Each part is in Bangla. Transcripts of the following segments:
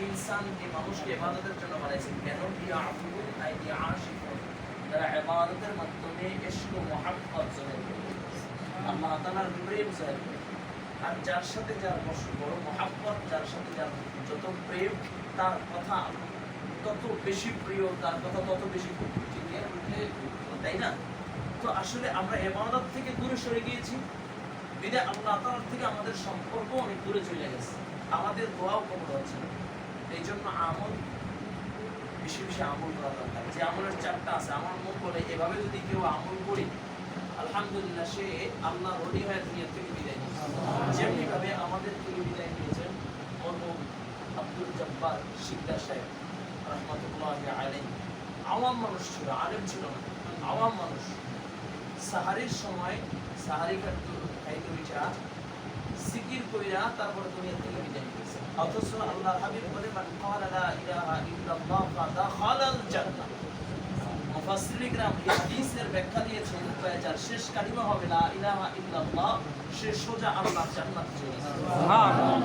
ইনসান এই মানুষকে ইবাদতের জন্য বানাইছেন কেন ইয়াবুদুন আই ইয়াশিকুন তারা ইবাদতের মাধ্যমে ইশক ও মুহাব্বত জানে আল্লাহ তাআলার প্রেম জানে আর যার সাথে যার বড় মুহাব্বত যার সাথে যার যত প্রেম তার কথা তত বেশি প্রিয় তার কথা তত বেশি ঠিক তাই না তো আসলে আমরা ইবাদত থেকে দূরে সরে গিয়েছি বিধায় আল্লাহ তাআলা থেকে আমাদের সম্পর্ক অনেক দূরে চলে গেছে আমাদের দোয়াও কবুল হচ্ছে না এই জন্য আমল বেশি বেশি আমল করা দরকার যে আমলের চারটা আছে আমার মন বলে এভাবে যদি কেউ আমল করি আলহামদুলিল্লাহ সে আল্লাহর ওলি হয়ে দুনিয়া থেকে বিদায় নিয়েছে যেমনি ভাবে আমাদের থেকে বিদায় নিয়েছেন মরহুম আব্দুল জব্বার শিকদার সাহেব রাহমাতুল্লাহি আলাইহি আওয়াম মানুষ ছিল আলেম ছিল না আওয়াম মানুষ সাহারির সময় সাহারি খাইতে উঠা জিকির কইরা তারপর দুনিয়া থেকে বিদায় নিয়েছে অথচ আল্লাহর হাবিব বলে মান ক্বালা লা ইলাহা ইল্লাল্লাহ ফাদাখালাল জান্নাহ মুফাসসিরিন کرام এই হাদিসের ব্যাখ্যা দিয়েছেন যার শেষ কালিমা হবে লা ইলাহা ইল্লাল্লাহ সে সোজা আল্লাহর জান্নাতে চলে যাবে সুবহানাল্লাহ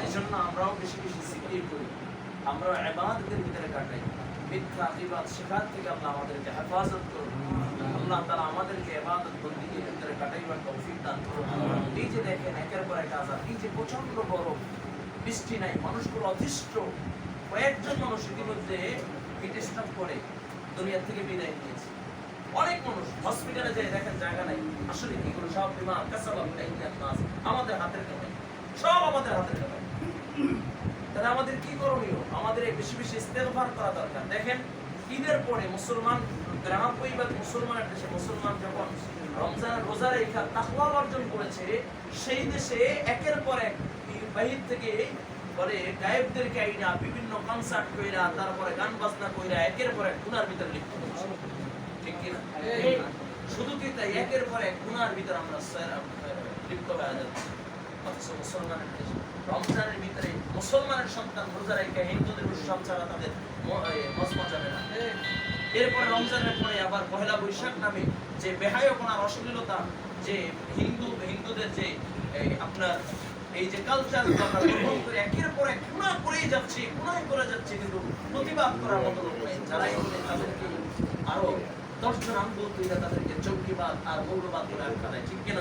এইজন্য আমরাও বেশি বেশি জিকির করি আমরা ইবাদতের ভিতরে কাটাই মিথ্যা ইবাদত শিফাত থেকে আল্লাহ আমাদেরকে হেফাজত করুন আল্লাহ তাআলা আমাদেরকে ইবাদত বন্দেগীর ভিতরে কাটাইবার তৌফিক দান করুন এই যে দেখেন একের পর এক আযাব এই যে প্রচন্ড গরম বৃষ্টি নাই মানুষগুলো অতিষ্ঠ কয়েকজন মানুষ ইতিমধ্যে হিটস্ট্রোক করে দুনিয়া থেকে বিদায় নিয়েছে অনেক মানুষ হসপিটালে যায় দেখেন জায়গা নাই আসলে কি করে সব বিমার কাসাবাব কাইয়াত নাস আমাদের হাতের কামাই সব আমাদের হাতের কামাই তাহলে আমাদের কি করণীয় আমাদের বেশি বেশি ইস্তেগফার করা দরকার দেখেন ঈদের পরে মুসলমান 93% মুসলমানের দেশে মুসলমান যখন রমজানের রোজা রেখে তাকওয়া অর্জন করেছে সেই দেশে একের পর এক বাহির থেকে পরে গায়েবদেরকে আইনা বিভিন্ন কনসার্ট কইরা তারপরে গান বাজনা কইরা একের পর এক গুনার ভিতরে লিপ্ত হচ্ছে ঠিক কি না শুধু কি তাই একের পর এক গুনার ভিতরে আমরা লিপ্ত হয়ে যাচ্ছি অথচ মুসলমানের দেশে রমজানের ভিতরে মুসলমানের সন্তান রোজা রেখে হিন্দুদের উৎসব ছাড়া তাদের মজমা যাবে না এরপর রমজানের পরে আবার পহেলা বৈশাখ নামে যে বেহায়াপনার অশ্লীলতা যে হিন্দুদের যে আপনার এই যে কালচার আমরা গ্রহণ করে একের পর এক গুনাহ করেই যাচ্ছে গুনাহ করে যাচ্ছে কিন্তু প্রতিবাদ করার মতো লোক নেই যারাই বলে তাদেরকে আরো 10 জন আম বলতে তাদেরকে চৌকিবাদ আর মৌলবাদ বলে আখ্যা দেয় ঠিক কিনা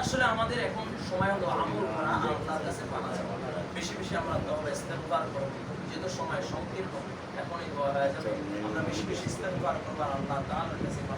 আসলে আমাদের এখন সময় হলো আমল করা আল্লাহর কাছে পানা চাওয়া বেশি বেশি আমরা তওবা ইস্তেগফার করব যেহেতু সময় সংকীর্ণ এখন এই হয়ে যাবে আমরা বেশি বেশি ইস্তেগফার করব আল্লাহ তাআলার কাছে